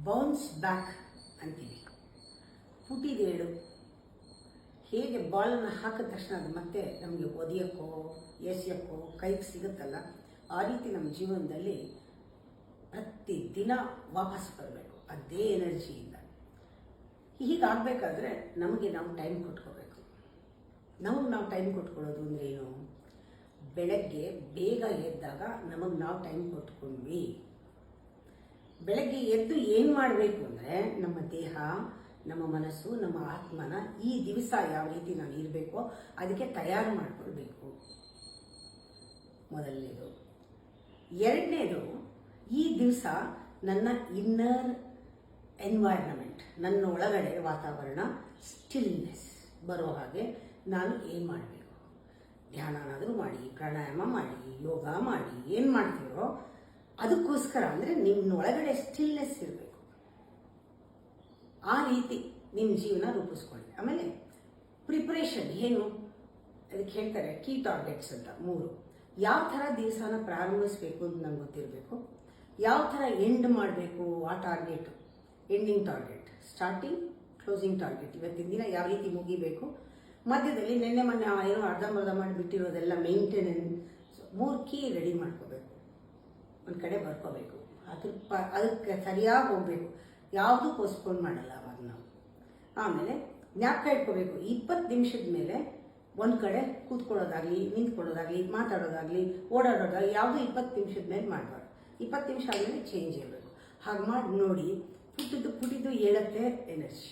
Bounce back ಅಂತೀವಿ. ಪುಟಿದೇಳು ಹೇಗೆ ಬಾಲ್ನ ಹಾಕಿದ ತಕ್ಷಣ ಅದು ಮತ್ತೆ ನಮಗೆ ಒದೆಯೋಕ್ಕೋ ಎಸೆಯೋಕ್ಕೋ ಕೈಗೆ ಸಿಗುತ್ತಲ್ಲ, ಆ ರೀತಿ ನಮ್ಮ ಜೀವನದಲ್ಲಿ ಪ್ರತಿದಿನ ವಾಪಸ್ ಬರಬೇಕು ಅದೇ ಎನರ್ಜಿಯಿಂದ. ಹೀಗಾಗಬೇಕಾದ್ರೆ ನಮಗೆ ನಾವು ಟೈಮ್ ಕೊಟ್ಕೋಬೇಕು. ನಾವು ಟೈಮ್ ಕೊಟ್ಕೊಳ್ಳೋದು ಅಂದರೆ ಏನು? ಬೆಳಗ್ಗೆ ಬೇಗ ಎದ್ದಾಗ ನಮಗೆ ನಾವು ಟೈಮ್ ಕೊಟ್ಕೊಂಡ್ವಿ. ಬೆಳಗ್ಗೆ ಎದ್ದು ಏನು ಮಾಡಬೇಕು ಅಂದರೆ ನಮ್ಮ ದೇಹ, ನಮ್ಮ ಮನಸ್ಸು, ನಮ್ಮ ಆತ್ಮನ ಈ ದಿವಸ ಯಾವ ರೀತಿ ನಾನು ಇರಬೇಕೋ ಅದಕ್ಕೆ ತಯಾರು ಮಾಡಿಕೊಳ್ಬೇಕು, ಮೊದಲನೇದು. ಎರಡನೇದು, ಈ ದಿವಸ ನನ್ನ ಇನ್ನರ್ ಎನ್ವೈರ್ನಮೆಂಟ್, ನನ್ನ ಒಳಗಡೆ ವಾತಾವರಣ ಸ್ಟಿಲ್ನೆಸ್ ಬರೋ ಹಾಗೆ ನಾನು ಏನು ಮಾಡಬೇಕು? ಧ್ಯಾನನಾದರೂ ಮಾಡಿ, ಪ್ರಾಣಾಯಾಮ ಮಾಡಿ, ಯೋಗ ಮಾಡಿ, ಏನು ಮಾಡ್ತೀರೋ ಅದಕ್ಕೋಸ್ಕರ ಅಂದರೆ ನಿಮ್ಮ ಒಳಗಡೆ ಸ್ಟಿಲ್ನೆಸ್ ಇರಬೇಕು. ಆ ರೀತಿ ನಿಮ್ಮ ಜೀವನ ರೂಪಿಸ್ಕೊಳ್ಳಿ. ಆಮೇಲೆ ಪ್ರಿಪ್ರೇಷನ್ ಏನು? ಅದಕ್ಕೆ ಹೇಳ್ತಾರೆ ಕೀ ಟಾರ್ಗೆಟ್ಸ್ ಅಂತ 3. ಯಾವ ಥರ ದಿವಸನ ಪ್ರಾರಂಭಿಸಬೇಕು ಅಂತ ನಂಗೆ ಗೊತ್ತಿರಬೇಕು. ಯಾವ ಥರ ಎಂಡ್ ಮಾಡಬೇಕು, ಆ target, ending target, starting closing target, ಇವತ್ತಿನ ದಿನ ಯಾವ ರೀತಿ ಮುಗಿಬೇಕು, ಮಧ್ಯದಲ್ಲಿ ನಿನ್ನೆ ಮೊನ್ನೆ ಏನೋ ಅರ್ಧಂಬರ್ಧ ಮಾಡಿಬಿಟ್ಟಿರೋದೆಲ್ಲ ಮೇಂಟೆನೆನ್ಸ್, 3 ಕೀ ರೆಡಿ ಮಾಡ್ಕೋಬೇಕು, ಒಂದು ಕಡೆ ಬರ್ಕೋಬೇಕು, ಅದಕ್ಕೆ ಸರಿಯಾಗಿ ಹೋಗಬೇಕು, ಯಾವುದು ಪೋಸ್ಟ್ಪೋನ್ ಮಾಡಲ್ಲ ಅವಾಗ ನಾವು. ಆಮೇಲೆ ಜ್ಞಾಪಕ ಇಟ್ಕೋಬೇಕು, 20 ನಿಮಿಷದ ಮೇಲೆ ಒಂದು ಕಡೆ ಕೂತ್ಕೊಳ್ಳೋದಾಗಲಿ, ನಿಂತ್ಕೊಳ್ಳೋದಾಗಲಿ, ಮಾತಾಡೋದಾಗಲಿ, ಓಡಾಡೋದಾಗಲಿ ಯಾವುದು 20 ನಿಮಿಷದ ಮೇಲೆ ಮಾಡಬಾರ್ದು. 20 ನಿಮಿಷ ಆದಮೇಲೆ ಚೇಂಜ್ ಇರಬೇಕು. ಹಾಗೆ ಮಾಡಿ ನೋಡಿ, ಪುಟ್ಟಿದ್ದು ಹೇಳುತ್ತೆ ಎನರ್ಜಿ.